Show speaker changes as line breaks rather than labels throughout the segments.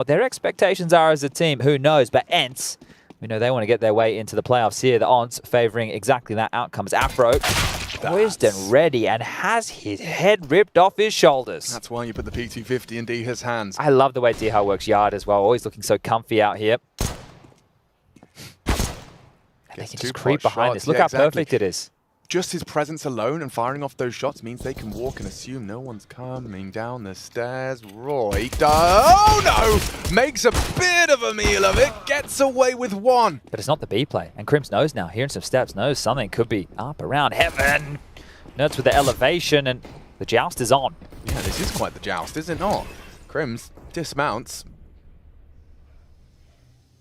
What their expectations are as a team, who knows? But ENCE, we know they want to get their way into the playoffs here. The odds favouring exactly that outcome. As Afro poised and ready and has his head ripped off his shoulders.
That's why you put the P250 in Diha's hands.
I love the way Diha works yard as well. Always looking so comfy out here. They can just creep behind this. Look how perfect it is.
Just his presence alone and firing off those shots means they can walk and assume no one's coming down the stairs. Roy oh no! Makes a bit of a meal of it, gets away with one.
But it's not the B play. And Crims knows now, hearing some steps, knows something could be up around heaven. Nerds with the elevation and the joust is on.
Yeah, this is quite the joust, is it not? Crims dismounts.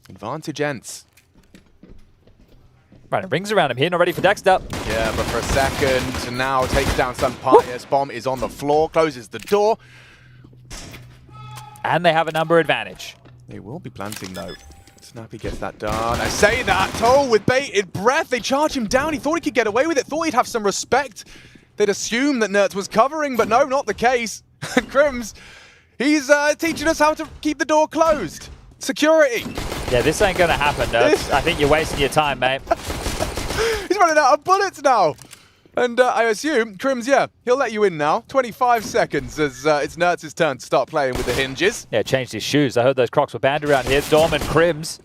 Advantage ENCE.
Right, it rings around him here, not ready for Dexter.
Yeah, but for a second, now takes down Sunpius. Bomb is on the floor, closes the door.
And they have a number advantage.
They will be planting though. Snappy gets that done. I say that, Toll with bated breath. They charge him down. He thought he could get away with it, thought he'd have some respect. They'd assume that Nerds was covering, but no, not the case. Crims, he's teaching us how to keep the door closed. Security.
Yeah, this ain't gonna happen, Nerds. I think you're wasting your time, mate.
He's running out of bullets now. And I assume, Crims, yeah, he'll let you in now. 25 seconds as it's Nerds' turn to start playing with the hinges.
Yeah, changed his shoes. I heard those Crocs were banned around here. Dorm and Crims.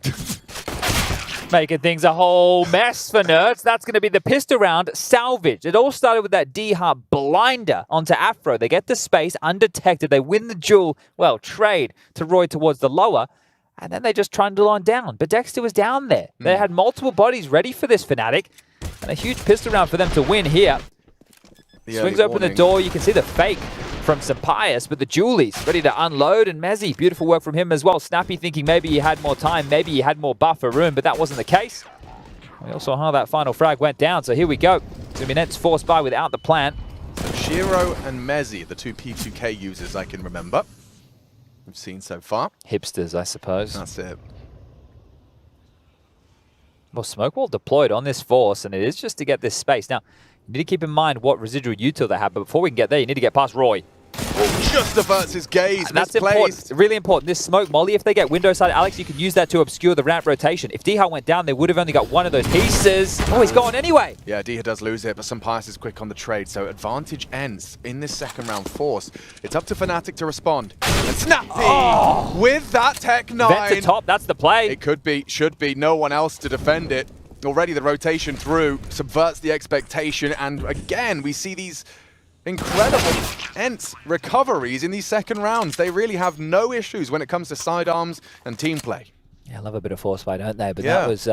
Making things a whole mess for Nerds. That's going to be the pistol round salvage. It all started with that Diha blinder onto Afro. They get the space undetected. They win the duel. Well, trade to Roy towards the lower. And then they just trundle on down. But Dexter was down there. They had multiple bodies ready for this Fnatic. And a huge pistol round for them to win here. Swings open the door. You can see the fake from Sunpius, but the Julies ready to unload. And Mezzy, beautiful work from him as well. Snappy thinking maybe he had more time, maybe he had more buffer room, but that wasn't the case. We also saw how that final frag went down. So here we go. It's going to be ENCE forced by without the plant.
So Shiro and Mezzy, the two P2K users I can remember. We've seen so far.
Hipsters, I suppose.
That's it.
Well, smoke wall deployed on this force, and it is just to get this space. Now, you need to keep in mind what residual util they have, but before we can get there, you need to get past Roy.
Just diverts his gaze.
And that's important, really important. This smoke molly, if they get window side, Alex, you can use that to obscure the ramp rotation. If Diha went down, they would have only got one of those pieces. Oh, he's gone anyway.
Yeah, Diha does lose it, but Sunpius is quick on the trade. So advantage ENCE in this second round force. It's up to Fnatic to respond. And Snappy with that Tech 9.
Vent to top, that's the play.
It could be, should be, no one else to defend it. Already the rotation through subverts the expectation, and again, we see these incredible ENCE recoveries in these second rounds. They really have no issues when it comes to sidearms and team play.
Yeah, I love a bit of force fight, don't they? But that was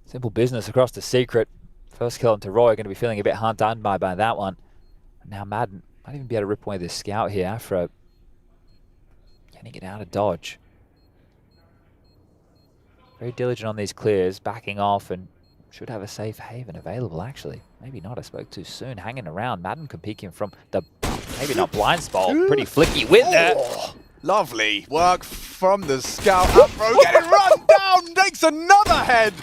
simple business across the secret. First kill onto Roy, going to be feeling a bit hard done by that one. Now Madden might even be able to rip away this scout here. Afro, can he get out of dodge? Very diligent on these clears, backing off, and should have a safe haven available, actually. Maybe not, I spoke too soon. Hanging around. Madden can peek him from the, maybe not blind spot. Pretty flicky with it.
Lovely work from the scout. Afro getting run down, takes another head.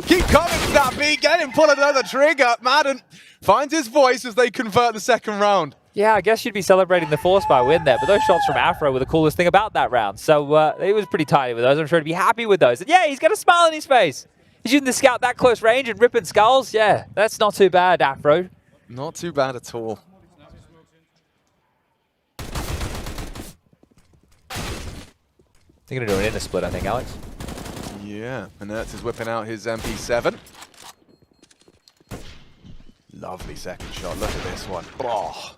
Keep coming, Snappy. Get him, pull another trigger. Madden finds his voice as they convert the second round.
Yeah, I guess you'd be celebrating the force by win there, but those shots from Afro were the coolest thing about that round. So he was pretty tidy with those. I'm sure he'd be happy with those. And yeah, he's got a smile on his face. He's using the scout that close range and ripping skulls. Yeah, that's not too bad, Afro.
Not too bad at all.
They're going to do an inner split, I think, Alex.
Yeah, and ENCE is whipping out his MP7. Lovely second shot. Look at this one. Oh.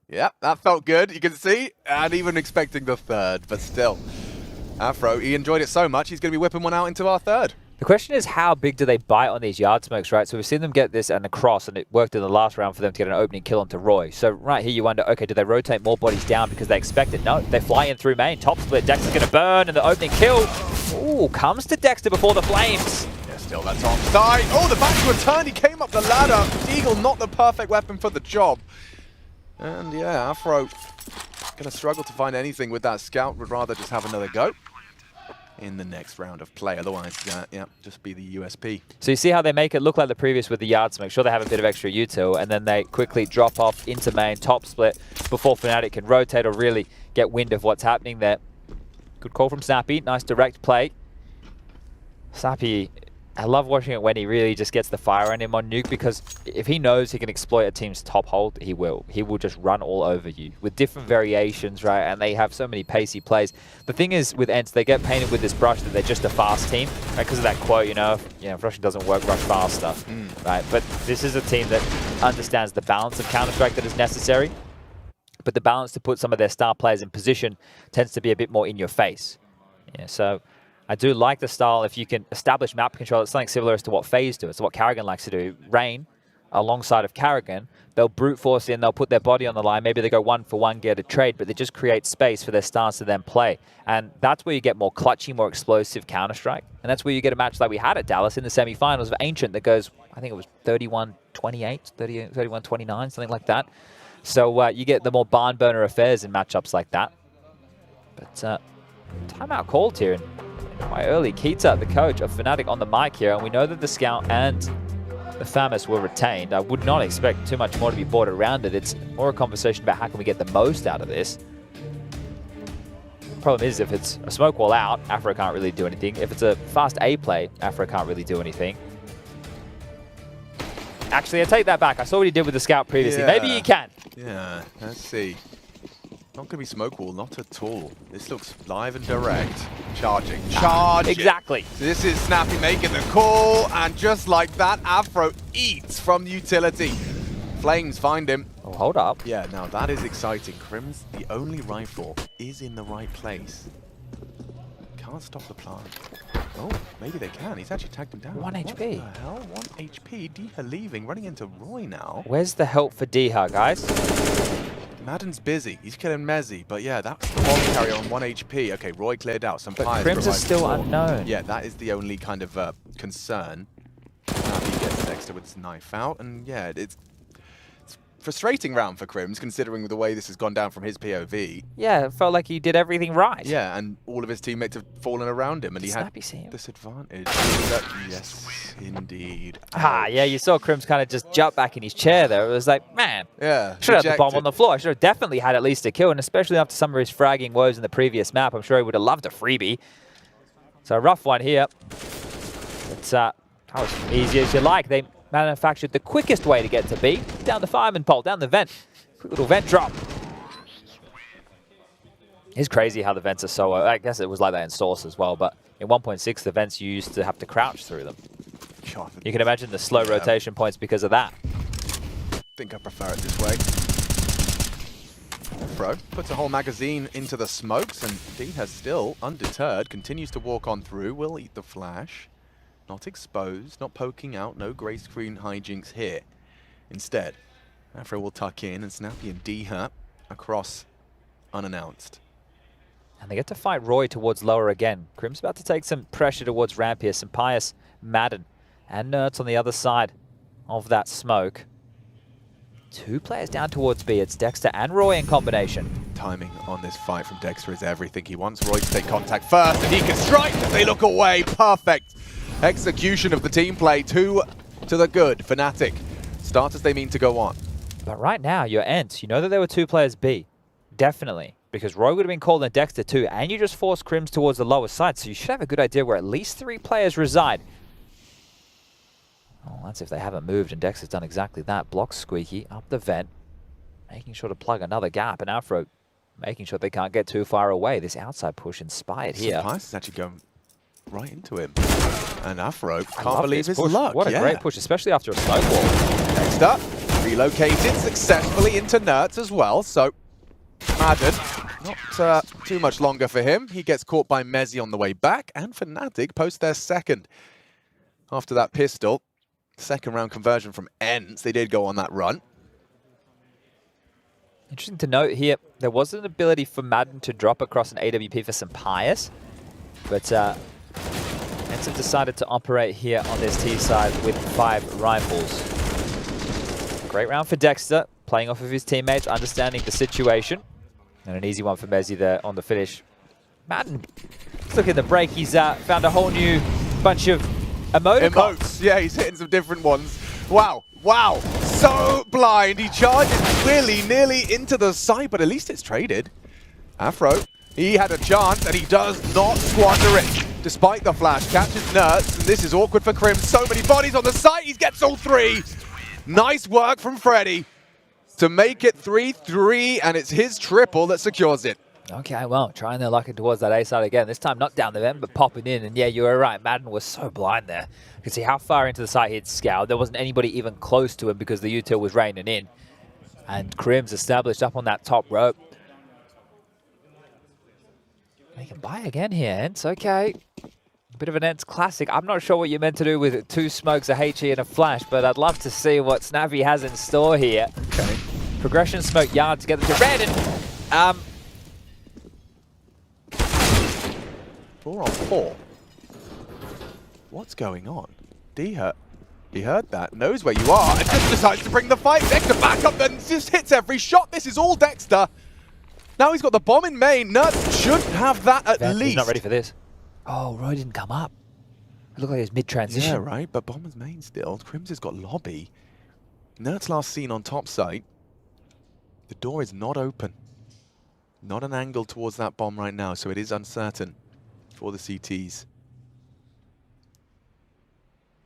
Yeah, that felt good, you can see. And even expecting the third, but still. Afro, he enjoyed it so much, he's going to be whipping one out into our third.
The question is, how big do they bite on these yard smokes, right? So we've seen them get this and across, and it worked in the last round for them to get an opening kill onto Roy. So right here you wonder, okay, do they rotate more bodies down because they expect it? No, they fly in through main. Top split, Dexter's going to burn, and the opening kill, ooh, comes to Dexter before the flames.
Yeah, still that's on side. Oh, the back to a turn, he came up the ladder. Eagle, not the perfect weapon for the job. And yeah, Afro going to struggle to find anything with that scout, would rather just have another go in the next round of play. Otherwise, yeah, just be the USP.
So you see how they make it look like the previous with the yards, make sure they have a bit of extra util, and then they quickly drop off into main, top split, before Fnatic can rotate or really get wind of what's happening there. Good call from Snappy. Nice direct play. Snappy, I love watching it when he really just gets the fire on him on Nuke, because if he knows he can exploit a team's top hold, he will. He will just run all over you with different variations, right? And they have so many pacey plays. The thing is with ENCE, they get painted with this brush that they're just a fast team, right? Because of that quote, if rushing doesn't work, rush faster, right? But this is a team that understands the balance of Counter-Strike that is necessary, but the balance to put some of their star players in position tends to be a bit more in your face. Yeah, so I do like the style if you can establish map control. It's something similar as to what FaZe do. It's what Karrigan likes to do. Rain, alongside of Karrigan, they'll brute force in, they'll put their body on the line. Maybe they go 1-for-1, get a trade, but they just create space for their stars to then play. And that's where you get more clutchy, more explosive Counter-Strike. And that's where you get a match like we had at Dallas in the semifinals of Ancient that goes, I think it was 31-28, 31-29, something like that. So you get the more barn burner affairs in matchups like that. But timeout called here. Quite early. Keita, the coach of Fnatic, on the mic here, and we know that the Scout and the Famous were retained. I would not expect too much more to be brought around it. It's more a conversation about how can we get the most out of this. Problem is, if it's a smoke wall out, Afro can't really do anything. If it's a fast A play, Afro can't really do anything. Actually, I take that back. I saw what he did with the Scout previously.
Yeah.
Maybe he can.
Yeah, let's see. Not going to be smoke wall, not at all. This looks live and direct. Charging. Charging!
Exactly.
So this is Snappy making the call, and just like that, Afro eats from the utility. Flames find him.
Oh, hold up.
Yeah, now that is exciting. Crim's, the only rifle, is in the right place. Can't stop the plant. Oh, maybe they can. He's actually tagged him down.
1 HP.
What the hell? 1 HP. Diha leaving, running into Roy now.
Where's the help for Diha, guys?
Madden's busy. He's killing Mezzi, but yeah, that's the bomb carrier on 1 HP. Okay, Roy cleared out. Some
But
fires
Crims is still unknown.
Yeah, that is the only kind of concern. Now he gets Dexter with his knife out, and yeah, it's frustrating round for Crims, considering the way this has gone down from his POV.
Yeah, it felt like he did everything right.
Yeah, and all of his teammates have fallen around him, and he had this advantage. Yes, indeed.
Yeah, you saw Crims kind of just jump back in his chair there. It was like, man,
yeah,
should have had the bomb on the floor. I should have definitely had at least a kill, and especially after some of his fragging woes in the previous map, I'm sure he would have loved a freebie. So a rough one here. It's that was easy as you like. They manufactured the quickest way to get to B, down the fireman pole, down the vent. Quick little vent drop. It's crazy how the vents are so... I guess it was like that in Source as well, but in 1.6, the vents you used to have to crouch through them.
God,
you can imagine the slow rotation points because of that.
I think I prefer it this way. Afro puts a whole magazine into the smokes, and Diha still undeterred, continues to walk on through, will eat the flash. Not exposed, not poking out, no grey screen hijinks here. Instead, Afro will tuck in, and Snappy and Diha across unannounced.
And they get to fight Roy towards lower again. Crim's about to take some pressure towards Ramp here. Some Pius, Madden, and Nerds on the other side of that smoke. 2 players down towards B. It's Dexter and Roy in combination.
Timing on this fight from Dexter is everything. He wants Roy to take contact first, and he can strike as they look away. Perfect execution of the team play. 2 to the good. Fnatic start as they mean to go on.
But right now, you're ENCE. You know that there were 2 players B. Definitely. Because Roy would have been called in Dexter too, and you just forced Crims towards the lower side, so you should have a good idea where at least 3 players reside. Oh, that's if they haven't moved, and Dexter's done exactly that. Blocks Squeaky up the vent, making sure to plug another gap, and Afro making sure they can't get too far away. This outside push inspired here.
Pius is actually going right into him. And Afro can't believe his luck.
What a great push, especially after a smoke wall.
Next up, relocated successfully into Nerds as well, so Madden, not too much longer for him. He gets caught by Mezzi on the way back, and Fnatic post their second. After that pistol, second round conversion from ENCE, they did go on that run.
Interesting to note here, there was an ability for Madden to drop across an AWP for some Pius, but ENCE have decided to operate here on this T side with 5 rifles. Great round for Dexter, playing off of his teammates, understanding the situation. And an easy one for Mezzi there on the finish. Madden, look at the break. He's found a whole new bunch of emotes.
Yeah, he's hitting some different ones. Wow, wow, so blind. He charges really nearly into the site, but at least it's traded. Afro He had a chance, and he does not squander it. Despite the flash, catches Nerds, and this is awkward for Crim. So many bodies on the site, he gets all three. Nice work from Freddy to make it 3-3, and it's his triple that secures it.
Okay, well, trying their luck towards that A side again. This time not down the vent, but popping in. And yeah, you were right. Madden was so blind there. You can see how far into the site he'd scoured. There wasn't anybody even close to him because the util was raining in. And Crim's established up on that top rope. They can buy again here, ENCE. Okay. A bit of an ENCE classic. I'm not sure what you're meant to do with 2 smokes, a HE, and a flash, but I'd love to see what Snappy has in store here.
Okay.
Progression smoke yard together to red, and
4 on 4. What's going on? He heard that, knows where you are, and just decides to bring the fight. Dexter back up, then just hits every shot. This is all Dexter. Now he's got the bomb in main. Nerds should have that at least.
He's not ready for this. Oh, Roy didn't come up. It looked like he was mid-transition.
Yeah, right, but Bomber's main still. Crims has got lobby. Nerds last seen on top site. The door is not open. Not an angle towards that bomb right now, so it is uncertain for the CTs.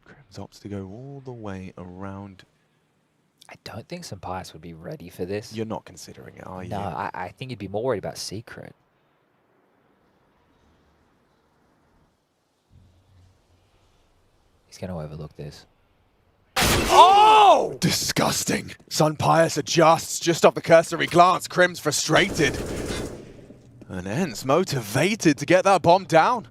Crims opts to go all the way around.
I don't think Sampaius would be ready for this.
You're not considering it, are you?
No, I think you'd be more worried about Secret. He's going to overlook this.
Oh! Disgusting. Sampaius adjusts just off the cursory glance. Crim's frustrated. And ENCE motivated to get that bomb down.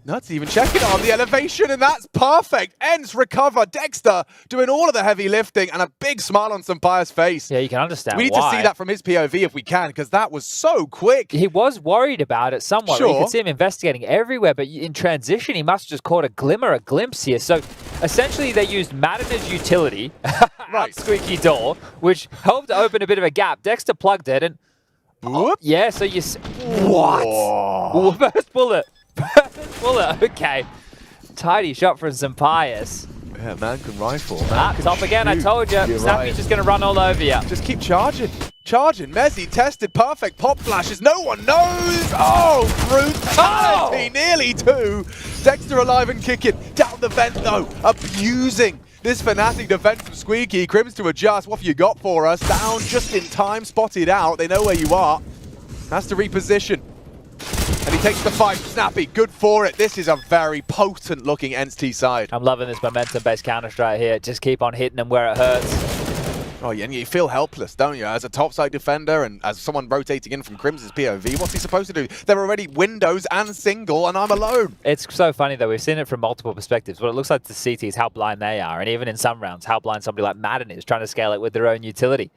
Nuts even checking on the elevation, and that's perfect. ENCE recover. Dexter doing all of the heavy lifting, and a big smile on Sampaius' face.
Yeah, you can understand
We need to see that from his POV if we can, because that was so quick.
He was worried about it somewhat.
Sure.
You could see him investigating everywhere, but in transition, he must have just caught a glimpse here. So essentially, they used Maddener's utility,
Right.
squeaky door, which helped open a bit of a gap. Dexter plugged it, and
Whoop.
yeah, so you... What?
Whoa.
First bullet. First bullet, okay. Tidy shot from Sampaius.
Yeah, man can rifle.
Top again, I told you. Snappy's just going to run all over you.
Just keep charging. Charging. Messi tested. Perfect pop flashes. No one knows. Oh, brutality. Nearly 2. Dexter alive and kicking. Down the vent, though. Abusing this Fnatic defense from Squeaky. Crims to adjust. What have you got for us? Down just in time. Spotted out. They know where you are. Has to reposition. And he takes the fight. Snappy, good for it. This is a very potent looking ENCE side.
I'm loving this momentum-based counter-strike here. Just keep on hitting them where it hurts.
Oh, yeah, and you feel helpless, don't you? As a topside defender and as someone rotating in from Crim's POV, what's he supposed to do? They're already windows and single, and I'm alone.
It's so funny, though. We've seen it from multiple perspectives. What it looks like to CT is how blind they are, and even in some rounds, how blind somebody like Madden is trying to scale it with their own utility.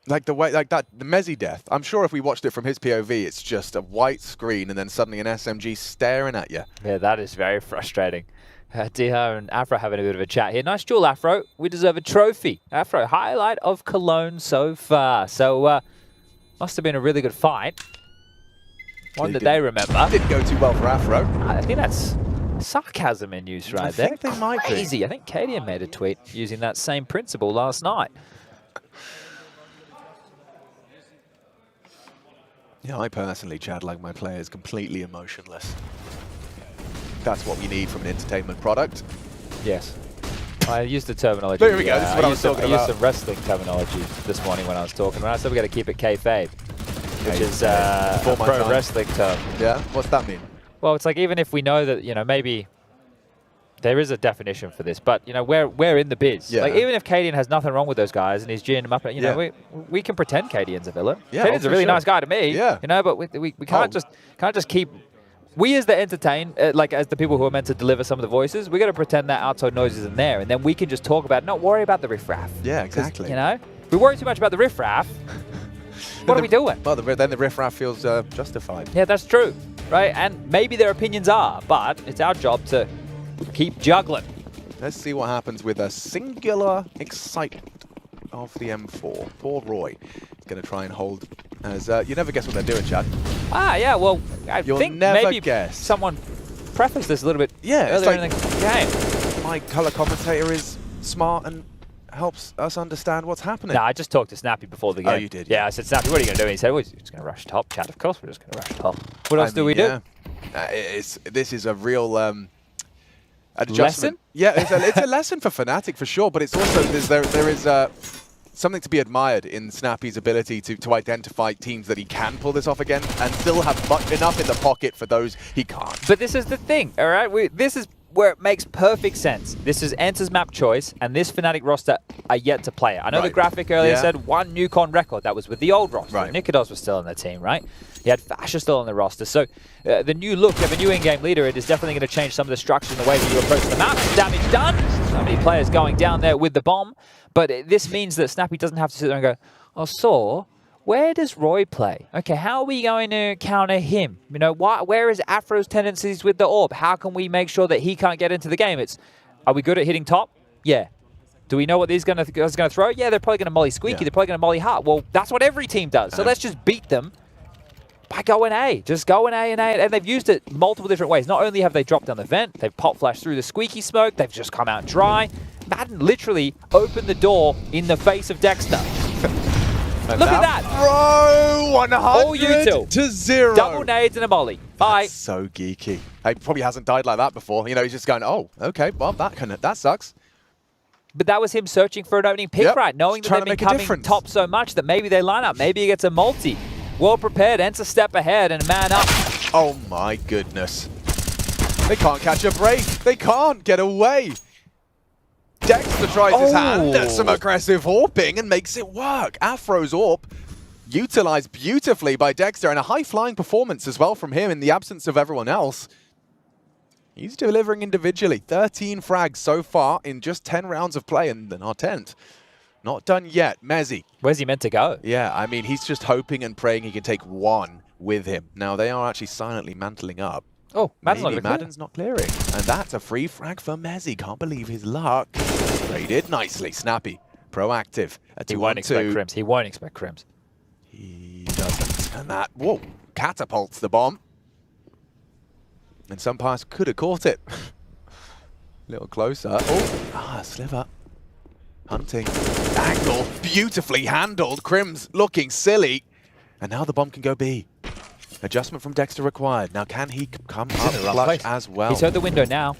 Like the way, like that, the Messi death. I'm sure if we watched it from his POV, it's just a white screen and then suddenly an SMG staring at you.
Yeah, that is very frustrating. Diha and Afro having a bit of a chat here. Nice duel, Afro. We deserve a trophy. Afro, highlight of Cologne so far. So, must have been a really good fight. One that they remember.
Didn't go too well for Afro.
I think that's sarcasm in use right there.
I think they might be.
Crazy. I think Cadian made a tweet using that same principle last night.
Yeah, I personally, Chad, like my players completely emotionless. That's what we need from an entertainment product.
Yes. I used the terminology.
There we go, this is what I was talking about.
I used some wrestling terminology this morning when I was talking. When I said we got to keep it kayfabe, which is a pro wrestling term.
Yeah? What's that mean?
Well, it's like even if we know that, you know, maybe there is a definition for this, but, you know, we're in the biz.
Yeah.
Like, even if Cadian has nothing wrong with those guys and he's geeing them up, you know, we can pretend Cadian's a villain.
Yeah,
Cadian's a really nice guy to me.
Yeah.
You know, but we can't just keep... We as the as the people who are meant to deliver some of the voices, we got to pretend that outside noise isn't there, and then we can just talk about it, not worry about the riffraff.
Yeah, exactly.
You know? If we worry too much about the riffraff, what are we doing?
Well, then the riffraff feels justified.
Yeah, that's true, right? And maybe their opinions are, but it's our job to keep juggling.
Let's see what happens with a singular excitement of the M4. Poor Roy is going to try and hold as... you never guess what they're doing, Chad.
Ah, yeah, well, I
You'll
think
never
maybe
guess.
someone prefaced this a little bit
Yeah,
earlier
it's
in the game.
My colour commentator is smart and helps us understand what's happening.
No, I just talked to Snappy before the game.
Oh, you did?
Yeah, I said, Snappy, what are you going to do? And he said, we're just going to rush top. Chat, of course we're just going to rush top. What else do we do?
This is a real adjustment.
Lesson?
Yeah, it's a lesson for Fnatic for sure, but it's also there is something to be admired in Snappy's ability to identify teams that he can pull this off again and still have enough in the pocket for those he can't.
But this is the thing, all right? This is where it makes perfect sense. This is ENCE's map choice, and this Fnatic roster are yet to play it. I know the graphic earlier said 1 Nuke on record. That was with the old roster.
Right.
Nikodos was still on the team, right? He had Fasher still on the roster. So the new look of a new in-game leader, it is definitely going to change some of the structure and the way that you approach the map. Damage done. So many players going down there with the bomb. But this means that Snappy doesn't have to sit there and go, oh, so where does Roy play? Okay, how are we going to counter him? You know, where is Afro's tendencies with the orb? How can we make sure that he can't get into the game? Are we good at hitting top? Yeah. Do we know what these guys are going to throw? Yeah, they're probably going to molly Squeaky. They're probably going to molly Hart. Well, that's what every team does. So let's just beat them by going A. Just going A and A. And they've used it multiple different ways. Not only have they dropped down the vent, they've pop flashed through the Squeaky smoke. They've just come out dry. Madden literally opened the door in the face of Dexter. Look at that.
Bro, 100 to 0.
Double nades and a molly. Bye.
That's so geeky. He probably hasn't died like that before. You know, he's just going, oh, okay, well, that sucks.
But that was him searching for an opening pick, right? Knowing that they've been coming top so much that maybe they line up. Maybe he gets a multi. Well prepared, ENCE a step ahead and man up.
Oh my goodness. They can't catch a break. They can't get away. Dexter tries his hand at some aggressive AWPing and makes it work. Afro's AWP utilized beautifully by Dexter, and a high-flying performance as well from him in the absence of everyone else. He's delivering individually. 13 frags so far in just 10 rounds of play, and then our 10th. Not done yet. Mezzy.
Where's he meant to go?
Yeah, I mean, he's just hoping and praying he can take one with him. Now, they are actually silently mantling up.
Oh,
Madden's not clearing. And that's a free frag for Mezzy. Can't believe his luck. Traded nicely. Snappy. Proactive.
He won't expect Crims. He won't expect Crims.
He doesn't. And that, whoa, catapults the bomb. And Sunpius could have caught it. A little closer. Oh, sliver. Hunting. Angle. Beautifully handled. Crims looking silly. And now the bomb can go B. Adjustment from Dexter required. Now, can he come up clutch as well?
He's heard the window now.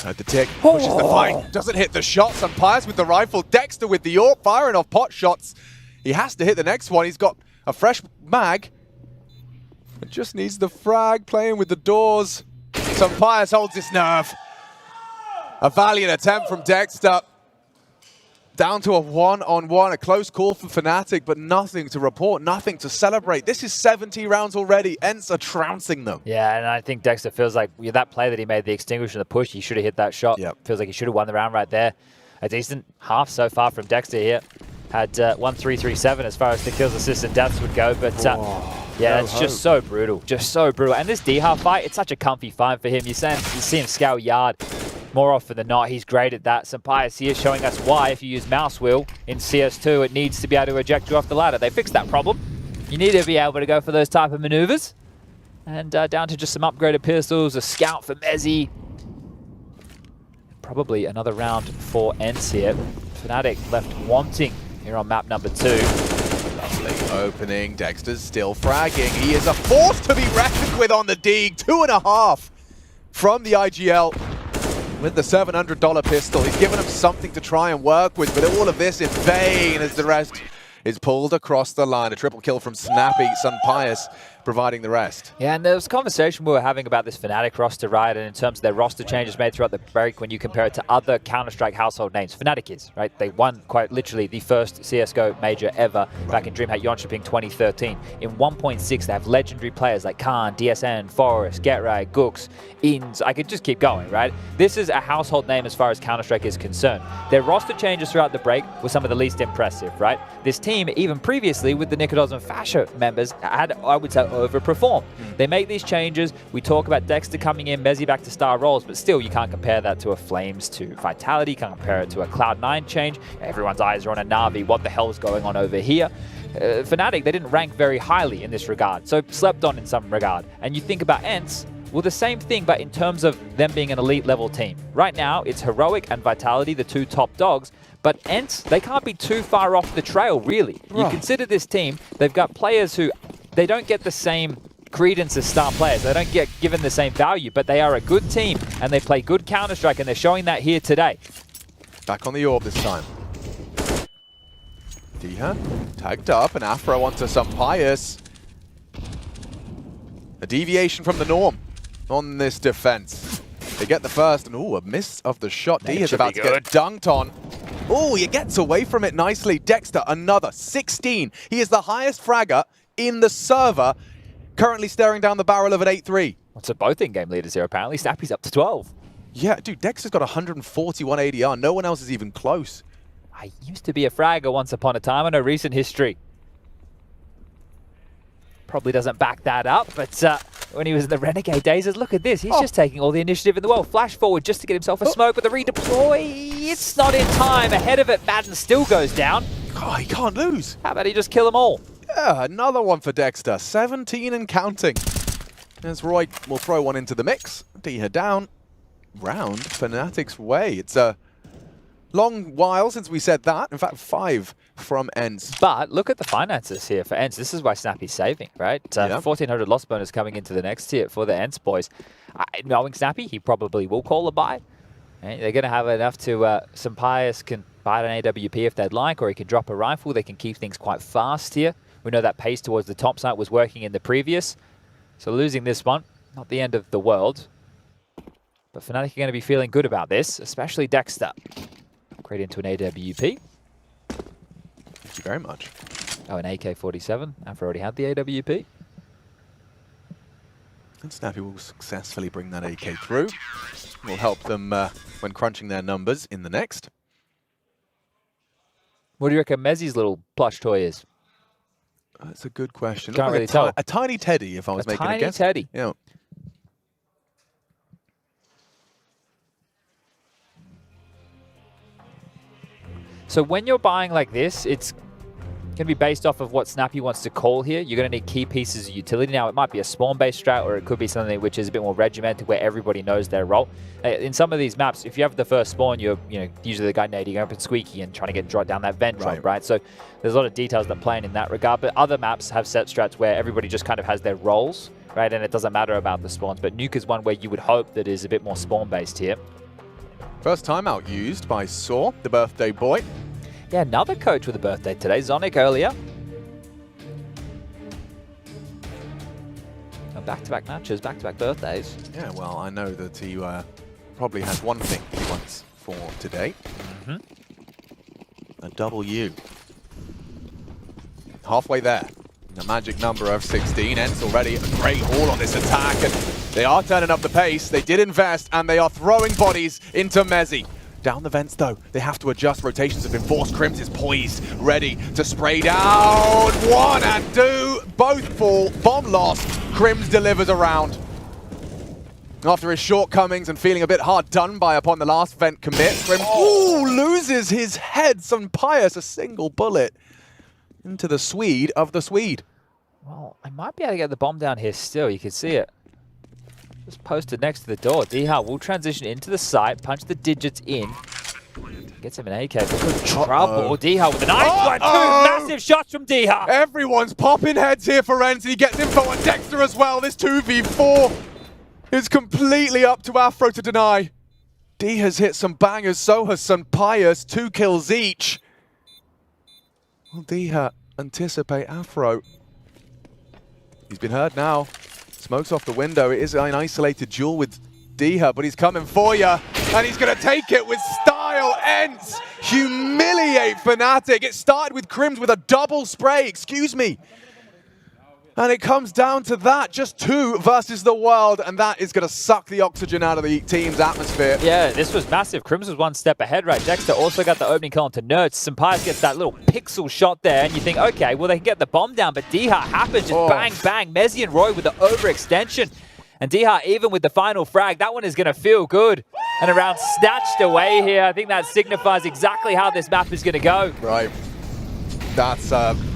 Heard the tick. Pushes the fight. Doesn't hit the shot. Sunpius with the rifle. Dexter with the AWP. Firing off pot shots. He has to hit the next one. He's got a fresh mag. It just needs the frag. Playing with the doors. Sunpius holds his nerve. A valiant attempt from Dexter. Down to a one-on-one, a close call for Fnatic, but nothing to report, nothing to celebrate. This is 70 rounds already. ENCE are trouncing them.
Yeah, and I think Dexter feels like that play that he made, the extinguisher and the push, he should have hit that shot.
Yep.
Feels like he should have won the round right there. A decent half so far from Dexter here. Had 1-3-3-7 as far as the kills, assists, and deaths would go, but yeah, it's just so brutal. Just so brutal. And this D-half fight, it's such a comfy fight for him. You see him scour yard. More often than not, he's great at that. Sunpius here showing us why, if you use mouse wheel in CS2, it needs to be able to eject you off the ladder. They fixed that problem. You need to be able to go for those type of maneuvers. And down to just some upgraded pistols, a scout for Mezzy. Probably another round for ENCE here. Fnatic left wanting here on map number 2.
Lovely opening. Dexter's still fragging. He is a force to be reckoned with on the Deeg. 2.5 from the IGL. With the $700 pistol, he's given him something to try and work with, but all of this in vain as the rest is pulled across the line. A triple kill from Snappy, Sunpius providing the rest.
Yeah, and there was a conversation we were having about this Fnatic roster, right? And in terms of their roster changes made throughout the break, when you compare it to other Counter-Strike household names, Fnatic is, right? They won quite literally the first CSGO major ever back in DreamHack Jönköping 2013. In 1.6, they have legendary players like Khan, DSN, Forrest, GetRight, Gooks, ENCE. I could just keep going, right? This is a household name as far as Counter-Strike is concerned. Their roster changes throughout the break were some of the least impressive, right? This team, even previously with the Nikodos and Fasher members, had, I would say, overperformed. They make these changes. We talk about Dexter coming in, Mezzy back to star roles, but still you can't compare that to a Flames to Vitality, can't compare it to a Cloud9 change. Everyone's eyes are on a Na'Vi. What the hell is going on over here? Fnatic, they didn't rank very highly in this regard, so slept on in some regard. And you think about ENCE, Well, the same thing, but in terms of them being an elite level team. Right now, it's Heroic and Vitality, the two top dogs, but ENCE, they can't be too far off the trail, really. You consider this team, they've got players who, they don't get the same credence as star players. They don't get given the same value, but they are a good team, and they play good Counter-Strike, and they're showing that here today.
Back on the orb this time. Diha tagged up, and Afro onto some Pius. A deviation from the norm on this defense. They get the first, and ooh, a miss of the shot. Diha's about to get dunked on. Oh, he gets away from it nicely. Dexter, another 16. He is the highest fragger in the server, currently staring down the barrel of an 8-3.
Well, so both in-game leaders here, apparently. Snappy's up to 12.
Yeah, dude, Dexter's got 141 ADR. No one else is even close.
I used to be a fragger once upon a time. I know recent history probably doesn't back that up, but when he was in the Renegade days, look at this. He's just taking all the initiative in the world. Flash forward just to get himself a smoke, but the redeploy, it's not in time. Ahead of it, Madden still goes down.
Oh, he can't lose.
How about he just kill them all?
Yeah, another one for Dexter. 17 and counting. As Roy will throw one into the mix. Diha down. Round Fnatic's way. It's a long while since we said that. In fact, 5 from ENCE.
But look at the finances here for ENCE. This is why Snappy's saving, right? 1,400 loss bonus coming into the next tier for the ENCE boys. Knowing Snappy, he probably will call a buy. Right? They're going to have enough to... some Pius can buy an AWP if they'd like, or he can drop a rifle. They can keep things quite fast here. We know that pace towards the top side was working in the previous. So losing this one, not the end of the world. But Fnatic are going to be feeling good about this, especially Dexter. Upgrade into an AWP.
Thank you very much.
Oh, an AK-47. I've already had the AWP.
And Snappy will successfully bring that AK through. Will help them when crunching their numbers in the next.
What do you reckon Mezzi's little plush toy is?
That's a good question.
Can't really tell.
A tiny teddy, if I was making a guess.
A tiny teddy.
Yeah.
So when you're buying like this, it's going to be based off of what Snappy wants to call here. You're going to need key pieces of utility. Now, it might be a spawn-based strat, or it could be something which is a bit more regimented, where everybody knows their role. In some of these maps, if you have the first spawn, you're usually the guy nading up and squeaky and trying to get down that vent drop, right? So there's a lot of details that play in that regard. But other maps have set strats where everybody just kind of has their roles, right? And it doesn't matter about the spawns. But Nuke is one where you would hope that is a bit more spawn-based here.
First timeout used by Saw, the birthday boy.
Yeah, another coach with a birthday today. Zonic earlier. Back-to-back matches, back-to-back birthdays.
Yeah, well, I know that he probably has one thing he wants for today. A W. Halfway there. The magic number of 16. ENCE already a great haul on this attack. And they are turning up the pace. They did invest, and they are throwing bodies into Mezzi. Down the vents, though, they have to adjust. Rotations have been forced. Crims is poised, ready to spray down. 1 and 2, both fall. Bomb lost. Crims delivers a round. After his shortcomings and feeling a bit hard done by upon the last vent commit, Crims loses his head. Some Pius, a single bullet into the Swede of the Swede.
Well, I might be able to get the bomb down here still. You can see it. Just posted next to the door. Diha will transition into the site, punch the digits in. Gets him an AK. Good trouble. Diha with a nice one. 2 massive shots from Diha.
Everyone's popping heads here for ENCE. He gets info on Dexter as well. This 2v4 is completely up to Afro to deny. Diha's hit some bangers, so has some Pius. 2 kills each. Will Diha anticipate Afro? He's been heard now. Smokes off the window. It is an isolated duel with Diha, but he's coming for you. And he's going to take it with style. ENCE humiliate Fnatic. It started with Crims with a double spray, excuse me. And it comes down to that. Just 2 versus the world. And that is going to suck the oxygen out of the team's atmosphere.
Yeah, this was massive. Crims was 1 step ahead, right? Dexter also got the opening call onto Nerds. Sampaias gets that little pixel shot there. And you think, okay, well, they can get the bomb down. But Diha happens. Just bang, bang. Mezzi and Roy with the overextension. And Diha, even with the final frag, that one is going to feel good. And a round snatched away here. I think that signifies exactly how this map is going to go.
Right. That's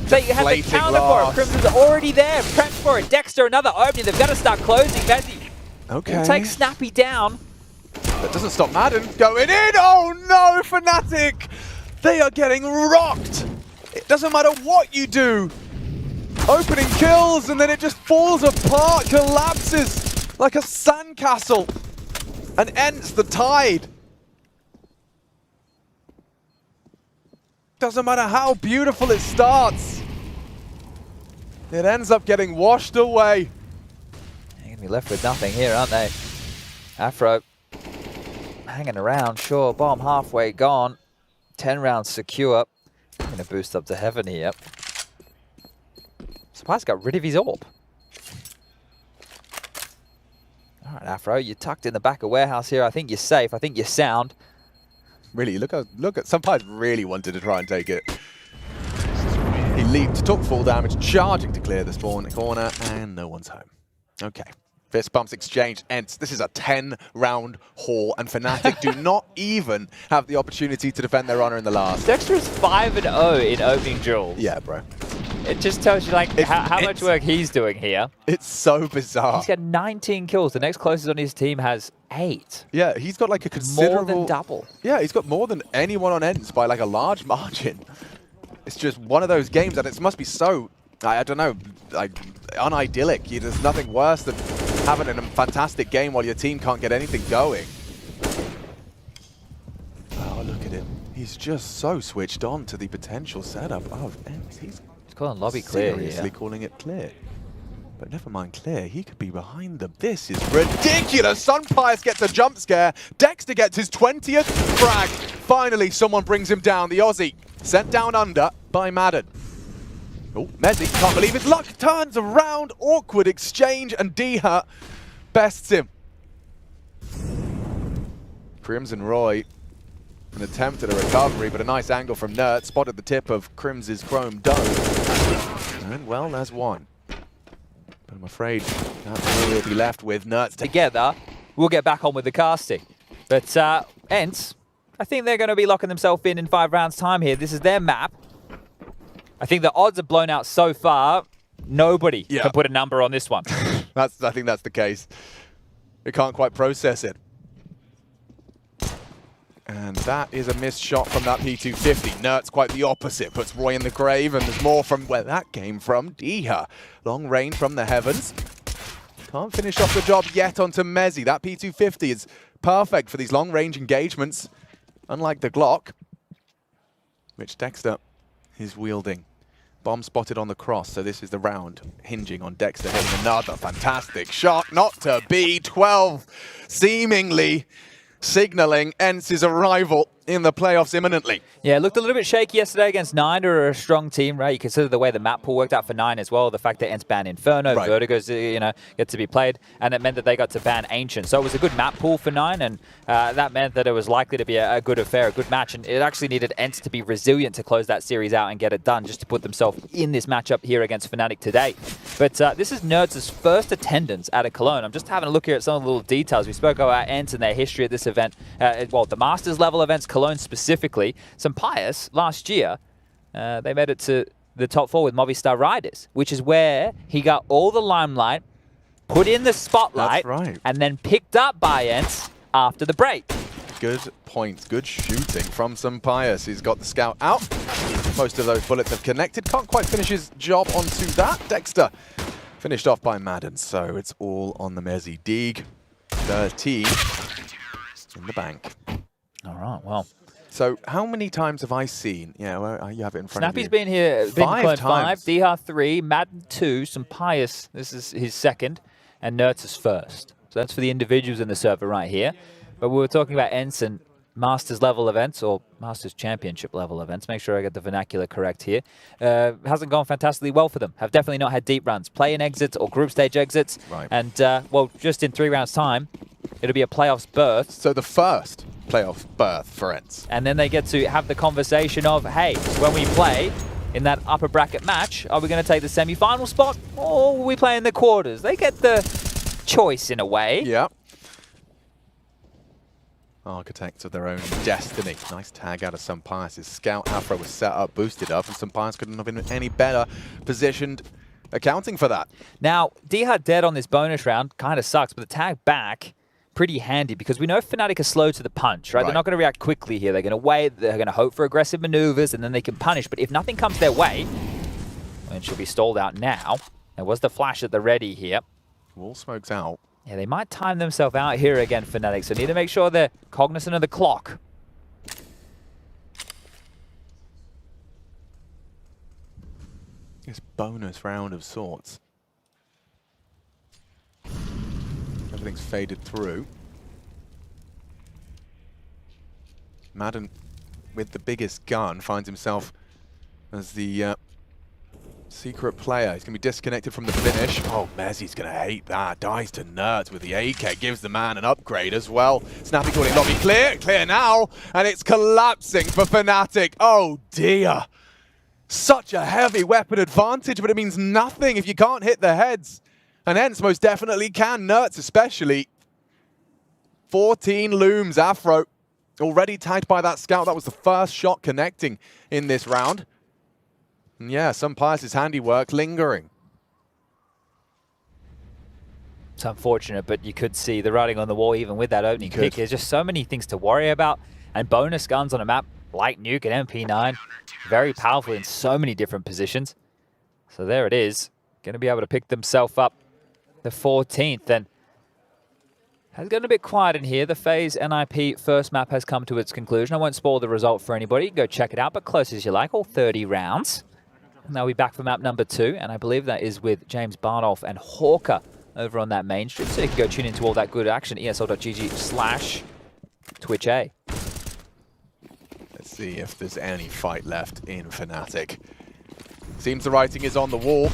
so you have the counter for it. Crims is already there. Prepped for it. Dexter, another opening. They've got to start closing. Mezzi
Okay.
We'll take Snappy down.
That doesn't stop Madden going in. Oh no, Fnatic! They are getting rocked. It doesn't matter what you do. Opening kills and then it just falls apart, collapses like a sandcastle. And ends the tide. Doesn't matter how beautiful it starts. It ends up getting washed away.
They're going to be left with nothing here, aren't they? Afro hanging around, sure. Bomb halfway gone. 10 rounds secure. Going to boost up to heaven here. Surprise got rid of his orb. All right, Afro, you're tucked in the back of warehouse here. I think you're safe. I think you're sound.
Really, look at Sunpire's really wanted to try and take it. He leaped, took full damage, charging to clear the spawn corner, and no one's home. Okay. Fist bumps exchange ends. This is a 10-round haul, and Fnatic do not even have the opportunity to defend their honor in the last.
Dexter is 5-0 in opening duels.
Yeah, bro.
It just tells you like how much work he's doing here.
It's so bizarre.
He's got 19 kills. The next closest on his team has 8.
Yeah, he's got like a considerable...
More than double.
Yeah, he's got more than anyone on ENCE by like a large margin. It's just one of those games, and it must be so, I don't know, like unidyllic. There's nothing worse than having a fantastic game while your team can't get anything going. Oh, look at him. He's just so switched on to the potential setup of ENCE. He's
calling lobby clear.
Seriously calling it clear. But never mind clear, he could be behind them. This is ridiculous! Sunpire's gets a jump scare. Dexter gets his 20th frag. Finally, someone brings him down. The Aussie sent down under by Madden. Oh, Mezzi can't believe his luck. Turns around, awkward exchange, and Diha bests him. Crimson Roy, an attempt at a recovery, but a nice angle from Nert. Spotted the tip of Crims's chrome dome. And well, there's one. But I'm afraid that's all we'll be left with. Nert's
together. We'll get back on with the casting. But ENCE, I think they're going to be locking themselves in 5 rounds' time here. This is their map. I think the odds are blown out so far. Nobody can put a number on this one.
I think that's the case. They can't quite process it. And that is a missed shot from that P250. Nert's quite the opposite. Puts Roy in the grave, and there's more from where that came from. Diha, long range from the heavens. Can't finish off the job yet onto Mezzi. That P250 is perfect for these long-range engagements, unlike the Glock, which Dexter is wielding. Bomb spotted on the cross, so this is the round hinging on Dexter hitting another fantastic shot. Not to be. 12, seemingly signaling ENCE's arrival in the playoffs imminently.
Yeah, it looked a little bit shaky yesterday against Nine. They're a strong team, right? You consider the way the map pool worked out for Nine as well. The fact that ENCE banned Inferno,
right.
Vertigo's, get to be played, and it meant that they got to ban Ancient. So it was a good map pool for Nine, and that meant that it was likely to be a good affair, a good match, and it actually needed ENCE to be resilient to close that series out and get it done, just to put themselves in this matchup here against Fnatic today. But this is Nerds' first attendance at a Cologne. I'm just having a look here at some of the little details. We spoke about ENCE and their history at this event, well, the Masters level events, Cologne specifically. Some Pius last year, they made it to the top 4 with Movistar Riders, which is where he got all the limelight, put in the spotlight, and then picked up by ENCE after the break.
Good points, good shooting from some Pius. He's got the scout out. Most of those bullets have connected. Can't quite finish his job onto that. Dexter finished off by Madden, so it's all on the Mezzi. Deeg, 13 in the bank.
All right, well.
So how many times have I seen? Yeah, well, you have it in front of you.
Snappy's been here, been
5 times.
5, Diha 3, Madden 2, some Pius. This is his second, and Nertz is first. So that's for the individuals in the server right here. But we were talking about ENCE and Masters level events, or Masters Championship level events. Make sure I get the vernacular correct here. Hasn't gone fantastically well for them. Have definitely not had deep runs. Play-in exits or group stage exits.
Right.
And, well, just in 3 rounds' time, it'll be a playoffs berth.
So the first playoff berth for ENCE.
And then they get to have the conversation of, hey, when we play in that upper bracket match, are we going to take the semi-final spot, or will we play in the quarters? They get the choice in a way.
Yeah. Architects of their own destiny. Nice tag out of Sunpius. His scout Afro was set up, boosted up, and Sunpius couldn't have been any better positioned accounting for that.
Now, D-Hut dead on this bonus round kind of sucks, but the tag back, pretty handy because we know Fnatic are slow to the punch, right? They're not going to react quickly here. They're going to wait, they're going to hope for aggressive maneuvers, and then they can punish. But if nothing comes their way, it should be stalled out now. There was the flash at the ready here.
Wall smoke's out.
Yeah, they might time themselves out here again, Fnatic, so need to make sure they're cognizant of the clock.
This bonus round of sorts. Everything's faded through. Madden, with the biggest gun, finds himself as the secret player. He's going to be disconnected from the finish. Oh, Mezzi's going to hate that. Dies to Nerds with the AK. Gives the man an upgrade as well. Snappy calling lobby clear. Clear now. And it's collapsing for Fnatic. Oh, dear. Such a heavy weapon advantage, but it means nothing if you can't hit the heads. And ENCE most definitely can. Nerds especially. 14 looms. Afro already tagged by that scout. That was the first shot connecting in this round. And yeah, some Pius' handiwork lingering.
It's unfortunate, but you could see the writing on the wall even with that opening pick. There's just so many things to worry about. And bonus guns on a map like Nuke and MP9, very powerful in so many different positions. So there it is. Going to be able to pick themselves up the 14th. And has gotten a bit quiet in here. The FaZe NIP first map has come to its conclusion. I won't spoil the result for anybody. You can go check it out, but close as you like, all 30 rounds. And they'll be back for map number 2, and I believe that is with James Barnolf and Hawker over on that main stream. So you can go tune into all that good action, esl.gg/Twitch.
Let's see if there's any fight left in Fnatic. Seems the writing is on the wall.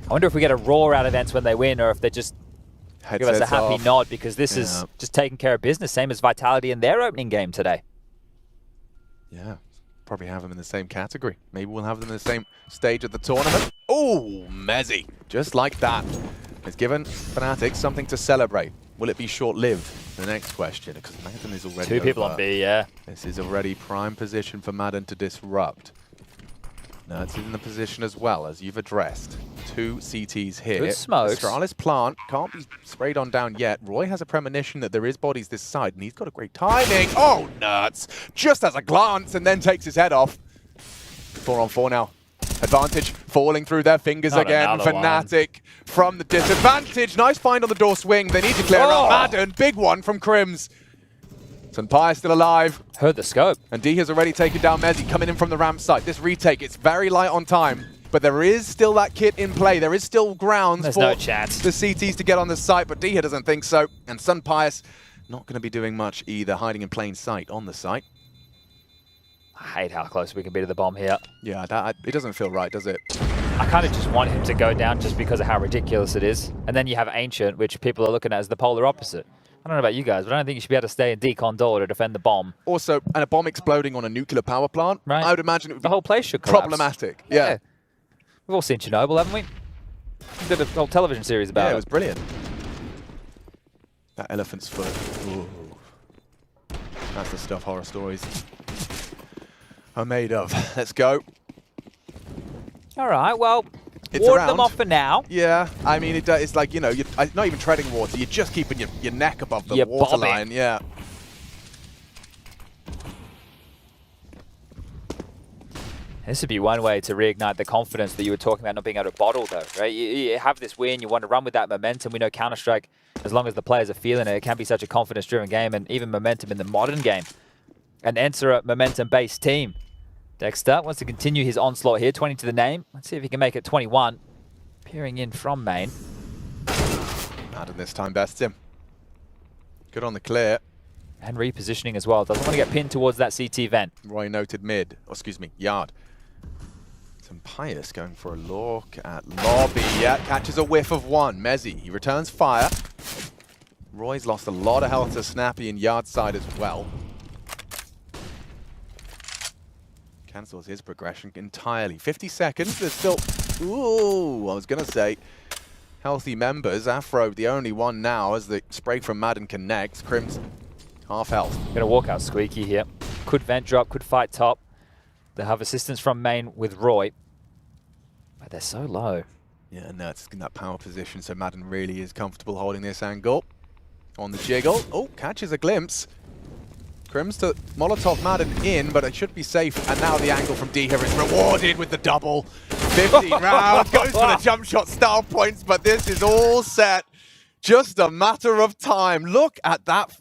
I wonder if we get a roar out of ENCE when they win, or if they just give us a happy nod, because this is just taking care of business, same as Vitality in their opening game today.
Yeah. Probably have them in the same category. Maybe we'll have them in the same stage of the tournament. Oh, Mezzi. Just like that. It's given Fnatic something to celebrate. Will it be short-lived? The next question, because Madden is already
2 people on B, yeah.
This is already prime position for Madden to disrupt. Nerds in the position as well, as you've addressed. 2 CTs here.
Good smokes.
Astralis plant can't be sprayed on down yet. Roy has a premonition that there is bodies this side, and he's got a great timing. Oh, nuts! Just has a glance and then takes his head off. 4 on 4 now. Advantage falling through their fingers again. Fnatic from the disadvantage. Nice find on the door swing. They need to clear out Madden. Big one from Crims. Sunpire still alive.
Heard the scope.
And D has already taken down Mezzi, coming in from the ramp side. This retake, it's very light on time, but there is still that kit in play. There is still grounds for
no chance.
The CTs to get on the site, but D here doesn't think so. And Sunpire not going to be doing much either, hiding in plain sight on the site.
I hate how close we can be to the bomb here.
Yeah, it doesn't feel right, does it?
I kind of just want him to go down just because of how ridiculous it is. And then you have Ancient, which people are looking at as the polar opposite. I don't know about you guys, but I don't think you should be able to stay in decon door to defend the bomb.
Also, and a bomb exploding on a nuclear power plant,
right.
I would imagine it would be
the whole place should collapse.
Problematic. Yeah.
We've all seen Chernobyl, haven't we? We did a whole television series about it.
Yeah, it was brilliant. That elephant's foot. Ooh. That's the stuff horror stories are made of. Let's go.
All right, well,
it's
ward
around.
Them off for now.
Yeah, I mean, it's like, you know, you're not even treading water. You're just keeping your neck above the waterline. Yeah.
This would be one way to reignite the confidence that you were talking about not being able to bottle, though, right? You have this win, you want to run with that momentum. We know Counter-Strike, as long as the players are feeling it, it can be such a confidence-driven game, and even momentum in the modern game. And ENCE are a momentum-based team. Dexter wants to continue his onslaught here, 20 to the name. Let's see if he can make it 21. Peering in from main.
Madden this time bests him. Good on the clear.
And repositioning as well. Doesn't want to get pinned towards that CT vent.
Roy noted mid. Oh, excuse me, yard. Some Pius going for a look at lobby. Yeah, catches a whiff of one. Mezzi, he returns fire. Roy's lost a lot of health to Snappy and yard side as well. Cancels his progression entirely. 50 seconds, there's still... Ooh, I was going to say... Healthy members. Afro, the only one now, as the spray from Madden connects. Crims, half health.
Going to walk out Squeaky here. Could vent drop, could fight top. They have assistance from main with Roy. God, they're so low.
Yeah, and now it's in that power position, so Madden really is comfortable holding this angle. On the jiggle. Oh, catches a glimpse. Crims to Molotov Madden in, but it should be safe. And now the angle from D here is rewarded with the double. 50 round, goes for the jump shot style points, but this is all set. Just a matter of time. Look at that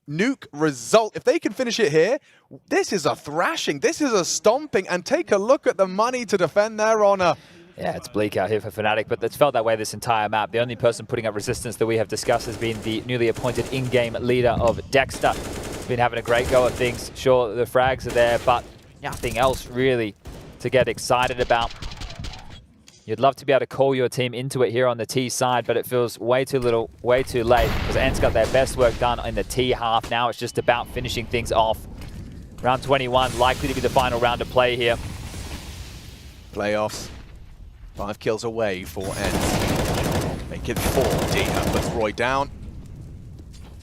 Nuke result. If they can finish it here, this is a thrashing, this is a stomping, and take a look at the money to defend their honor.
Yeah, it's bleak out here for Fnatic, but it's felt that way this entire map. The only person putting up resistance that we have discussed has been the newly appointed in-game leader of Dexter. He's been having a great go at things. Sure, the frags are there, but nothing else really to get excited about. You'd love to be able to call your team into it here on the T side, but it feels way too little, way too late, because ENCE got their best work done in the T half. Now it's just about finishing things off. Round 21, likely to be the final round of play here.
Playoffs. 5 kills away for ENCE. Make it 4. Diha puts Roy down.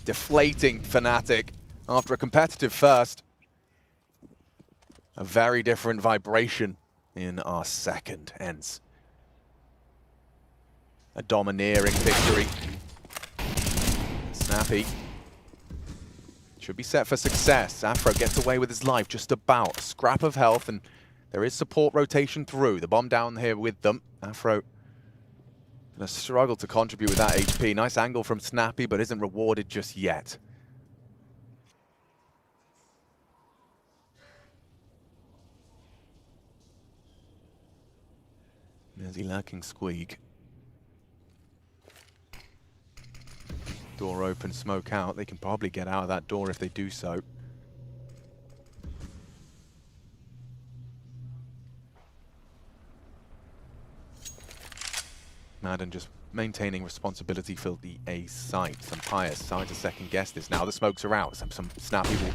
Deflating Fnatic after a competitive first. A very different vibration in our second ENCE. A domineering victory. Snappy. Should be set for success. Afro gets away with his life, just about. A scrap of health, and there is support rotation through. The bomb down here with them. Afro gonna struggle to contribute with that HP. Nice angle from Snappy, but isn't rewarded just yet. There's the lurking squeak. Door open, smoke out. They can probably get out of that door if they do so. Madden just maintaining responsibility for the A site. Some pious side to second guess this. Now the smokes are out. Some Snappy will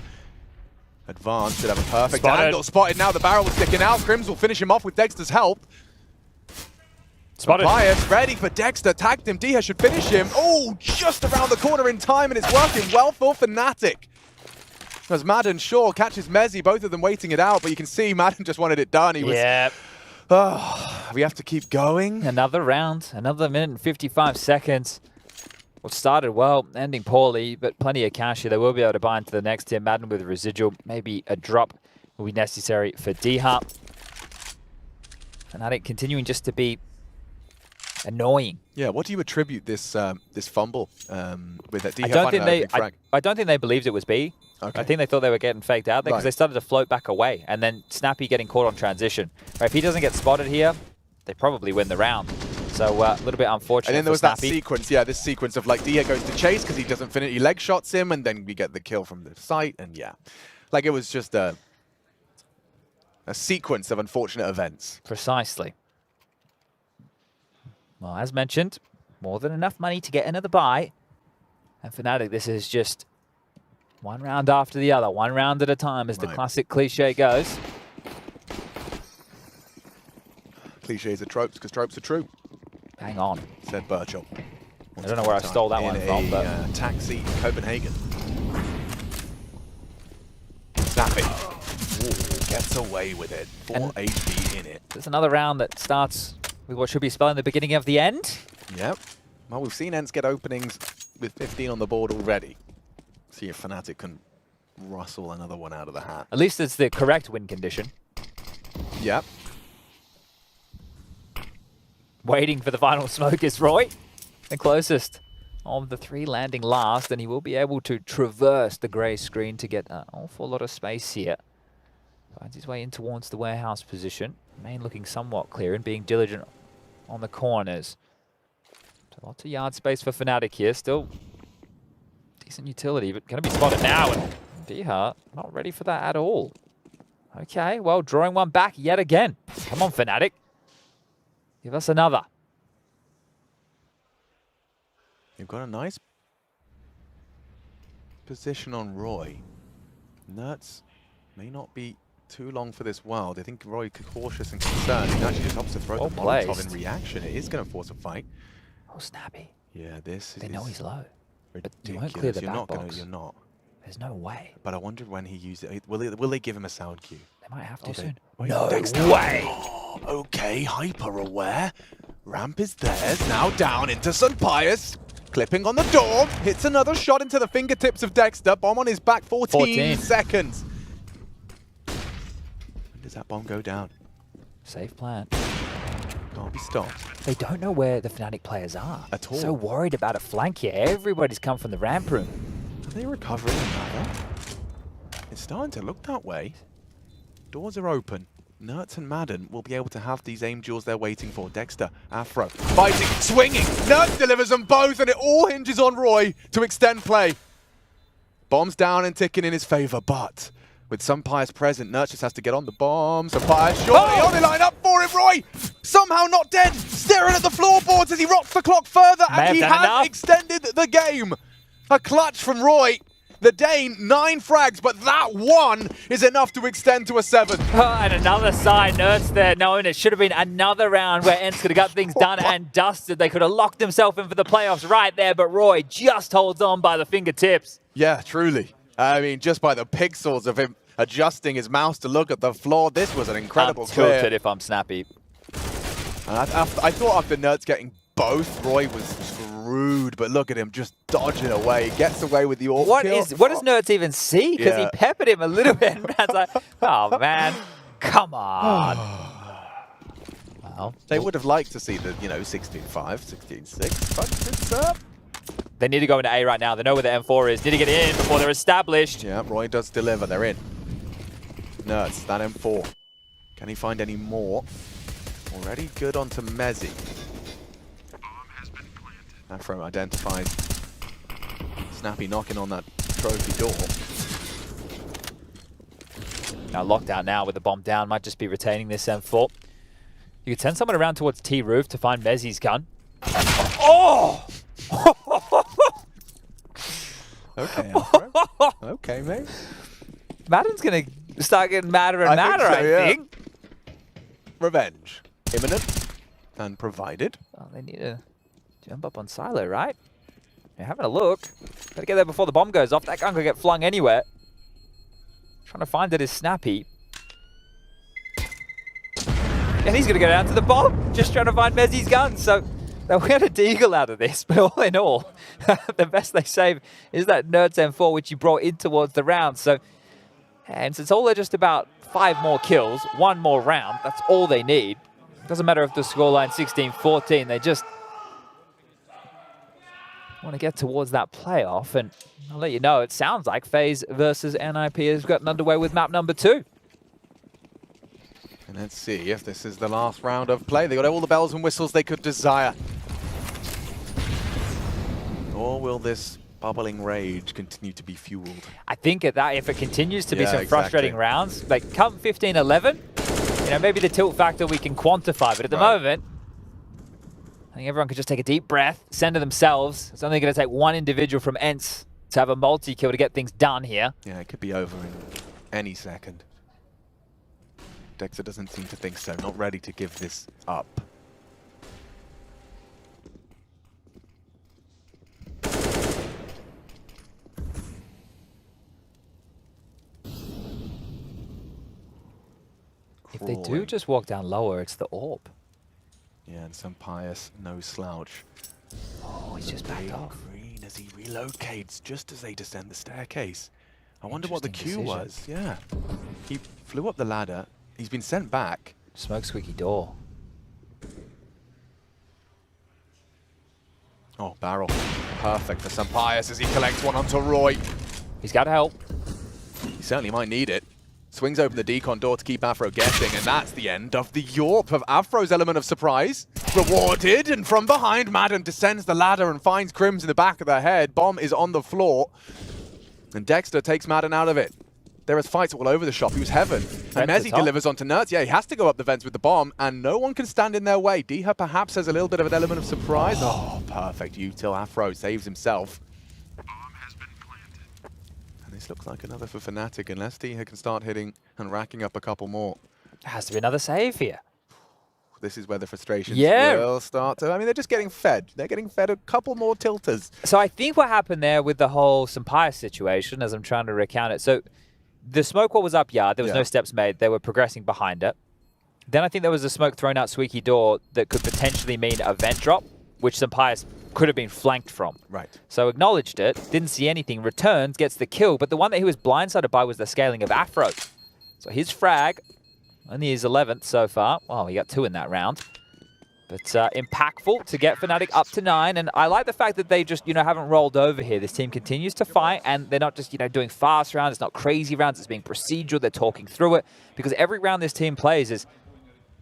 advance. Should have a perfect angle. Spotted now. The barrel was sticking out. Crims will finish him off with Dexter's help.
Spotted.
Pius ready for Dexter. Tagged him. Diha should finish him. Oh, just around the corner in time, and it's working well for Fnatic. As Madden, sure, catches Mezzi. Both of them waiting it out, but you can see Madden just wanted it done. He was...
Yep.
Oh, we have to keep going.
Another round, another minute and 55 seconds. Well, started well, ending poorly, but plenty of cash here. They will be able to buy into the next tier. Madden with a residual, maybe a drop will be necessary for Diha. Fnatic continuing just to be annoying.
Yeah, what do you attribute this this fumble with that?
I don't think they believed it was B. Okay. I think they thought they were getting faked out there because they started to float back away, and then Snappy getting caught on transition. Right, if he doesn't get spotted here, they probably win the round. So a little bit unfortunate.
And then there was
Snappy.
that sequence, yeah, this sequence of like Diha goes to chase because he doesn't finish, he leg shots him, and then we get the kill from the site, and yeah, like it was just a sequence of unfortunate events.
Precisely. Well, as mentioned, more than enough money to get another buy. And Fnatic, this is just one round after the other, one round at a time, as the classic cliche goes.
Cliches are tropes because tropes are true.
Hang on.
Said Birchall.
I don't know where I stole that one from, but...
taxi in Copenhagen. Snappy. Ooh, gets away with it. 4 HP in it.
There's another round that starts with what should be spelling the beginning of the end.
Yep. Well, we've seen ENCE get openings with 15 on the board already. See if Fnatic can rustle another one out of the hat.
At least it's the correct win condition.
Yep.
Waiting for the final smoke is Roy, the closest of the 3 landing last, and he will be able to traverse the grey screen to get an awful lot of space here. Finds his way in towards the warehouse position. Main looking somewhat clear and being diligent on the corners. So lots of yard space for Fnatic here. Still decent utility, but going to be spotted now. And Diha not ready for that at all. Okay, well, drawing one back yet again. Come on, Fnatic. Give us another.
You've got a nice position on Roy. Nerds may not be too long for this wild. I think Roy cautious and concerned. He actually just opts to throw the Molotov in reaction. It is going to force a fight.
Oh, Snappy.
Yeah, this is...
They know he's low.
Ridiculous.
But you won't clear the back box.
You're not.
There's no way.
But I wonder when he uses it. Will they give him a sound cue?
They might have to soon.
No
way.
okay, hyper aware. Ramp is theirs, now down into Sunpius. Clipping on the door, hits another shot into the fingertips of Dexter. Bomb on his back, 14 seconds. When does that bomb go down?
Safe plan.
Can't be stopped.
They don't know where the Fnatic players are.
At all.
So worried about a flank here. Everybody's come from the ramp room.
Are they recovering another? It's starting to look that way. Doors are open. Nertz and Madden will be able to have these aim duels they're waiting for. Dexter, Afro, fighting, swinging. Nertz delivers them both, and it all hinges on Roy to extend play. Bombs down and ticking in his favor, but with Sunpius present, Nertz just has to get on the bomb. Sunpius surely on the line up for it. Roy somehow not dead, staring at the floorboards as he rocks the clock further, and he has extended the game. A clutch from Roy. The Dane, 9 frags, but that one is enough to extend to a 7.
And another side, Nertz there, knowing it should have been another round where ENCE could have got things done and dusted. They could have locked himself in for the playoffs right there, but Roy just holds on by the fingertips.
Yeah, truly. I mean, just by the pixels of him adjusting his mouse to look at the floor, this was an incredible clear.
I'm tilted if I'm snappy.
And I thought after Nertz getting both, Roy was screwed, but look at him just dodging away. He gets away with the AWP kill.
What does Nertz even see? Because he peppered him a little bit. And Brad's like, oh man, come on. Well,
they would have liked to see the 16-5, 16-6, but it's up.
They need to go into A right now. They know where the M4 is. Need to get in before they're established.
Yeah, Roy does deliver. They're in. Nertz, that M4. Can he find any more? Already good onto Mezzi. Afro identifies Snappy knocking on that trophy door.
Now locked out now with the bomb down. Might just be retaining this M4. You could send someone around towards T roof to find Mezzi's gun. Oh!
Okay, Afro. Okay, mate.
Madden's going to start getting madder and madder, I think.
Revenge. Imminent and provided.
Oh, they need to jump up on Silo, right? They're having a look. Gotta get there before the bomb goes off. That gun could get flung anywhere. Trying to find it is Snappy. And he's gonna go down to the bomb. Just trying to find Mezzi's gun. So they'll get a deagle out of this. But all in all, the best they save is that Nertz M4, which he brought in towards the round. So, and since all they're just about 5 more kills, 1 more round, that's all they need. Doesn't matter if the scoreline 16-14, they just want to get towards that playoff. And I'll let you know, it sounds like FaZe versus NIP has gotten underway with map number 2.
And let's see if this is the last round of play. They got all the bells and whistles they could desire. Or will this bubbling rage continue to be fueled?
I think at that, if it continues to be some frustrating rounds, like come 15-11, maybe the tilt factor we can quantify, but at the moment, I think everyone could just take a deep breath, center themselves. It's only going to take one individual from ENCE to have a multi-kill to get things done here.
Yeah, it could be over in any second. Dexter doesn't seem to think so, not ready to give this up.
If they do just walk down lower, it's the AWP.
Yeah, and Sunpius, no slouch.
Oh, he's just backed off.
Green as he relocates just as they descend the staircase. I wonder what the cue was. Yeah. He flew up the ladder. He's been sent back.
Smoke squeaky door.
Oh, barrel. Perfect for Sunpius as he collects one onto Roy.
He's got to help.
He certainly might need it. Swings open the decon door to keep Afro guessing, and that's the end of the YORP of Afro's element of surprise. Rewarded, and from behind, Madden descends the ladder and finds Crims in the back of the head. Bomb is on the floor, and Dexter takes Madden out of it. There is fights all over the shop. He was heaven. And Mezzi delivers onto Nertz. Yeah, he has to go up the vents with the bomb, and no one can stand in their way. Diha perhaps has a little bit of an element of surprise. Oh, perfect util. Afro saves himself. This looks like another for Fnatic, unless Diha can start hitting and racking up a couple more.
There has to be another save here.
This is where the frustrations will start to... I mean, they're just getting fed. They're getting fed a couple more tilters.
So I think what happened there with the whole Sunpius situation, as I'm trying to recount it, so the smoke wall was up yard. There was no steps made. They were progressing behind it. Then I think there was a smoke thrown out Squeaky Door that could potentially mean a vent drop, which Sampaius could have been flanked from.
Right.
So acknowledged it, didn't see anything, returns, gets the kill, but the one that he was blindsided by was the scaling of Afro. So his frag, only his 11th so far. Well, he got 2 in that round. But impactful to get Fnatic up to 9, and I like the fact that they just, haven't rolled over here. This team continues to fight, and they're not just, doing fast rounds. It's not crazy rounds. It's being procedural. They're talking through it, because every round this team plays is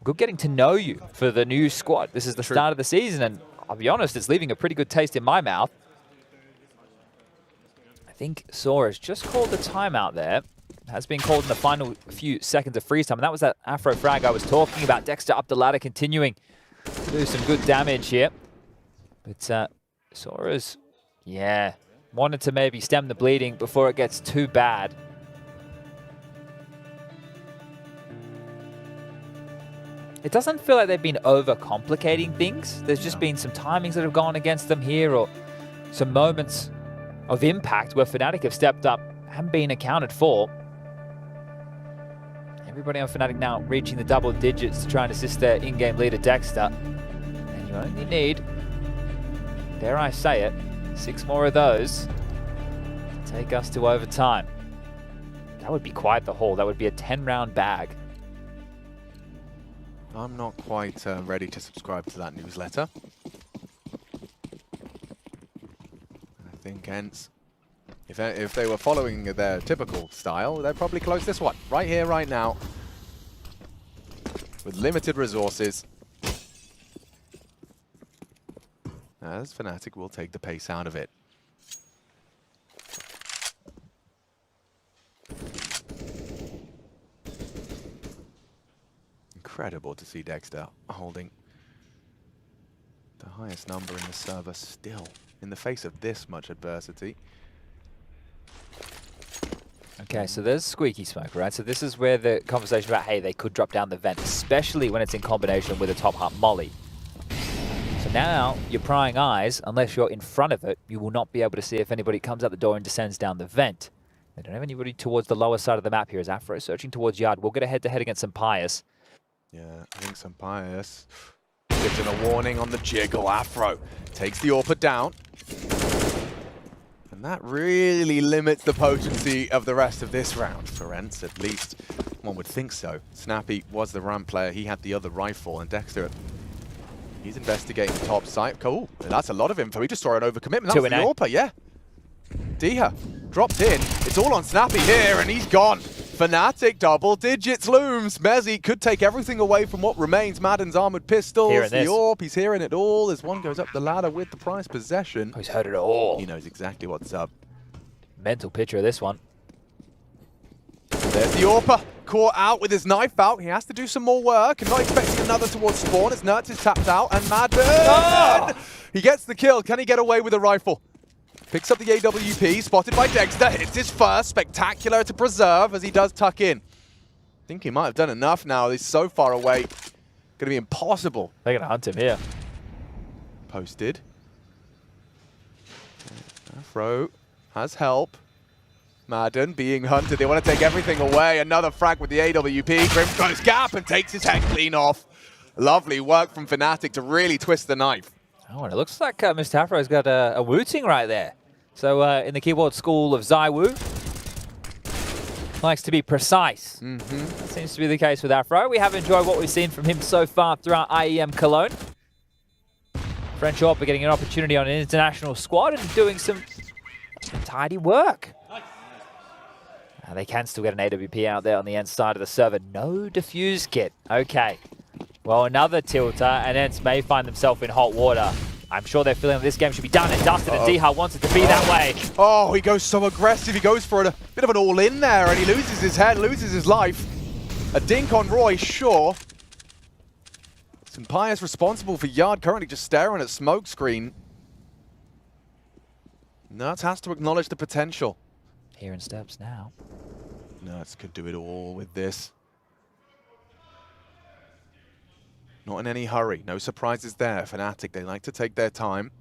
good getting to know you for the new squad. This is the start of the season, and I'll be honest, it's leaving a pretty good taste in my mouth. I think Sora's just called the timeout there. Has been called in the final few seconds of freeze time, and that was that Afro frag I was talking about. Dexter up the ladder, continuing to do some good damage here. But Sora's, wanted to maybe stem the bleeding before it gets too bad. It doesn't feel like they've been overcomplicating things. There's just been some timings that have gone against them here, or some moments of impact where Fnatic have stepped up and been accounted for. Everybody on Fnatic now reaching the double digits to try and assist their in-game leader Dexter. And you only need, dare I say it, 6 more of those to take us to overtime. That would be quite the haul. That would be a 10-round bag.
I'm not quite ready to subscribe to that newsletter. I think ENCE, if they were following their typical style, they'd probably close this one right here, right now, with limited resources. As Fnatic will take the pace out of it. Incredible to see Dexter holding the highest number in the server still, in the face of this much adversity.
Okay, so there's Squeaky Smoke, right? So this is where the conversation about, hey, they could drop down the vent, especially when it's in combination with a top half molly. So now you're prying eyes. Unless you're in front of it, you will not be able to see if anybody comes out the door and descends down the vent. They don't have anybody towards the lower side of the map here as Afro searching towards Yard. We'll get a head-to-head against Sampaius.
Yeah, I think Sampaius gives him a warning on the jiggle. Afro takes the AWPer down. And that really limits the potency of the rest of this round for ENCE, at least one would think so. Snappy was the ramp player, he had the other rifle, and Dexter, he's investigating the top site. Cool, that's a lot of info. He just saw an overcommitment. That's the AWPer, yeah. Diha dropped in. It's all on Snappy here, and he's gone. Fnatic, double digits looms. Mezzy could take everything away from what remains. Madden's armored pistols, the AWP, he's hearing it all as one goes up the ladder with the prized possession.
Oh, he's heard it all.
He knows exactly what's up.
Mental picture of this one.
There's the AWPer, caught out with his knife out. He has to do some more work, and not expecting another towards spawn as Nertz is tapped out, and Madden! He gets the kill. Can he get away with a rifle? Picks up the AWP, spotted by Dexter, hits his first, spectacular to preserve as he does tuck in. I think he might have done enough now, he's so far away. Gonna be impossible.
They're gonna hunt him here.
Posted. Afro has help. Madden being hunted, they want to take everything away. Another frag with the AWP, Grim goes gap and takes his head clean off. Lovely work from Fnatic to really twist the knife.
Oh, and it looks like Mr. Afro's got a wooting right there. So in the keyboard school of Zaiwu, likes to be precise. That seems to be the case with Afro. We have enjoyed what we've seen from him so far throughout IEM Cologne. French AWPer getting an opportunity on an international squad and doing some tidy work. They can still get an AWP out there on the ENCE side of the server. No defuse kit. Okay. Well, another tilter, and ENCE may find themselves in hot water. I'm sure they're feeling that this game should be done and dusted, and Diha wants it to be that way.
Oh, he goes so aggressive. He goes for a bit of an all-in there, and he loses his head, loses his life. A dink on Roy, sure. Sampaius responsible for Yard, currently just staring at smoke screen. Nertz has to acknowledge the potential.
Hearing steps now.
Nertz could do it all with this. Not in any hurry. No surprises there. Fnatic, they like to take their time.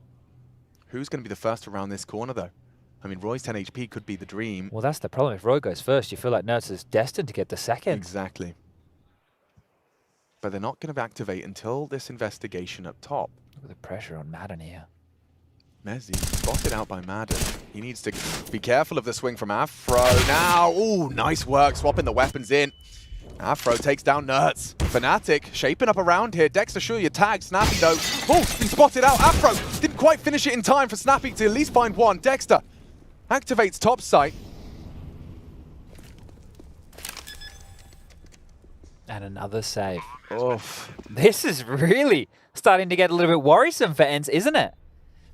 Who's going to be the first around this corner, though? I mean, Roy's 10 HP could be the dream.
Well, that's the problem. If Roy goes first, you feel like Nertz is destined to get the second.
Exactly. but they're not going to activate until this investigation up top.
Look at the pressure on Madden here.
Mezzi spotted out by Madden. He needs to be careful of the swing from Afro. Now, ooh, nice work, swapping the weapons in. Afro takes down Nerds. Fnatic shaping up around here. Dexter, sure you tag. Snappy though. Oh, been spotted out. Afro didn't quite finish it in time for Snappy to at least find one. Dexter activates top sight.
And another save.
Oof.
This is really starting to get a little bit worrisome for ENCE, isn't it?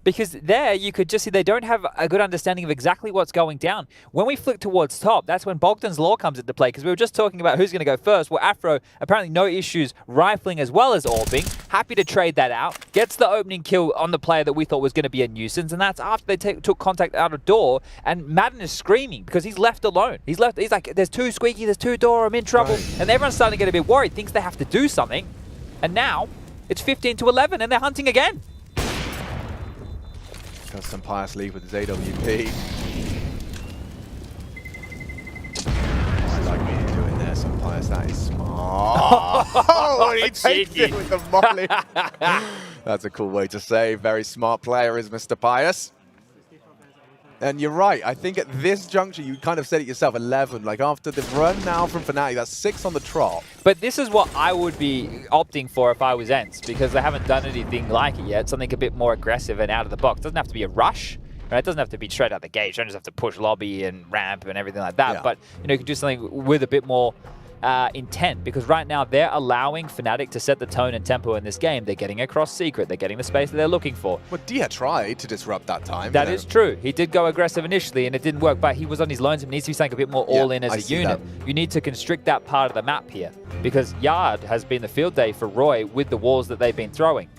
Because there you could just see they don't have a good understanding of exactly what's going down. When we flick towards top, that's when Bogdan's Law comes into play, because we were just talking about who's going to go first. Well, Afro, apparently no issues rifling as well as orbing. Happy to trade that out. Gets the opening kill on the player that we thought was going to be a nuisance, and that's after they took contact out of door, and Madden is screaming because he's left alone. He's like, there's two Squeaky, there's two door, I'm in trouble. Right. And everyone's starting to get a bit worried, thinks they have to do something. And now it's 15-11, and they're hunting again.
Does some pious lead with his AWP. I like what you're doing there, some pious. That is smart. Oh, he takes it with the molly. That's a cool way to say. Very smart player is Mr. Pious. And you're right. I think at this juncture, you kind of said it yourself, 11. Like after the run now from Fnatic, that's 6 on the trot.
But this is what I would be opting for if I was ENCE, because they haven't done anything like it yet. Something a bit more aggressive and out of the box. It doesn't have to be a rush. Right? It doesn't have to be straight out the gate. You don't just have to push lobby and ramp and everything like that. Yeah. But you could do something with a bit more intent, because right now they're allowing Fnatic to set the tone and tempo in this game. They're getting across secret. They're getting the space that they're looking for.
Well, Dia tried to disrupt that time.
That is true. He did go aggressive initially and it didn't work, but he was on his lonesome. He needs to be something a bit more all-in as a unit. You need to constrict that part of the map here, because Yard has been the field day for Roy with the walls that they've been throwing.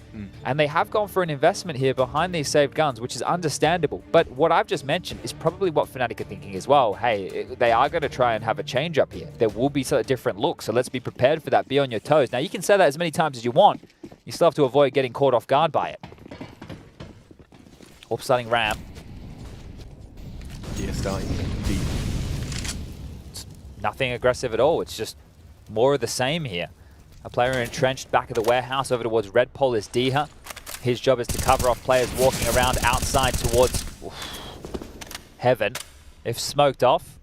And they have gone for an investment here behind these saved guns, which is understandable. But what I've just mentioned is probably what Fnatic are thinking as well. Hey, they are going to try and have a change up here. There will be sort of different looks, so let's be prepared for that. Be on your toes. Now, you can say that as many times as you want. You still have to avoid getting caught off guard by it. Orb starting ramp.
Yeah, starting deep.
It's nothing aggressive at all. It's just more of the same here. A player entrenched back of the warehouse over towards Red Pole is Diha. His job is to cover off players walking around outside towards heaven. If smoked off,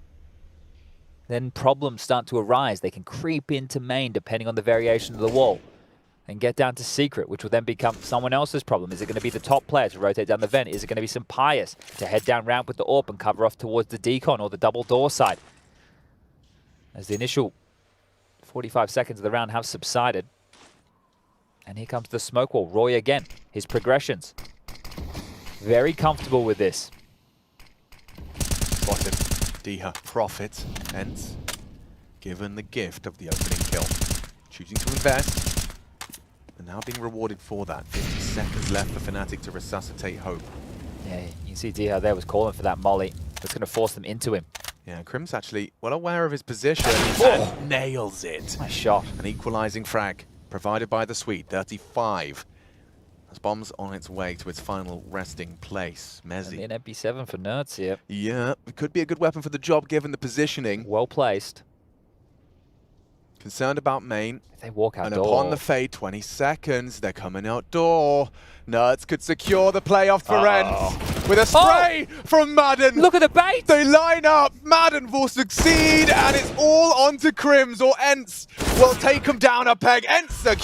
then problems start to arise. They can creep into main depending on the variation of the wall and get down to secret, which will then become someone else's problem. Is it going to be the top player to rotate down the vent? Is it going to be some Pious to head down ramp with the AWP and cover off towards the decon or the double door side? As the initial 45 seconds of the round have subsided. And here comes the smoke wall. Roy again. His progressions. Very comfortable with this.
Spotted. Diha profits. ENCE given the gift of the opening kill. Choosing to invest. And now being rewarded for that. 50 seconds left for Fnatic to resuscitate hope.
Yeah, you can see Diha there was calling for that molly. That's going to force them into him.
Yeah, Crim's actually well aware of his position and nails it.
Nice shot.
An equalizing frag provided by the Swede, 35. As bomb's on its way to its final resting place. Mezzi.
An MP7 for Nerds here.
Yeah, it could be a good weapon for the job given the positioning.
Well placed.
Concerned about main.
If they walk out
and
door.
Upon the fade, 20 seconds. They're coming outdoor. Nerds could secure the playoff for ENCE with a spray from Madden.
Look at the bait.
They line up. Madden will succeed, and it's all onto Crims, or ENCE will take them down a peg. ENCE secure.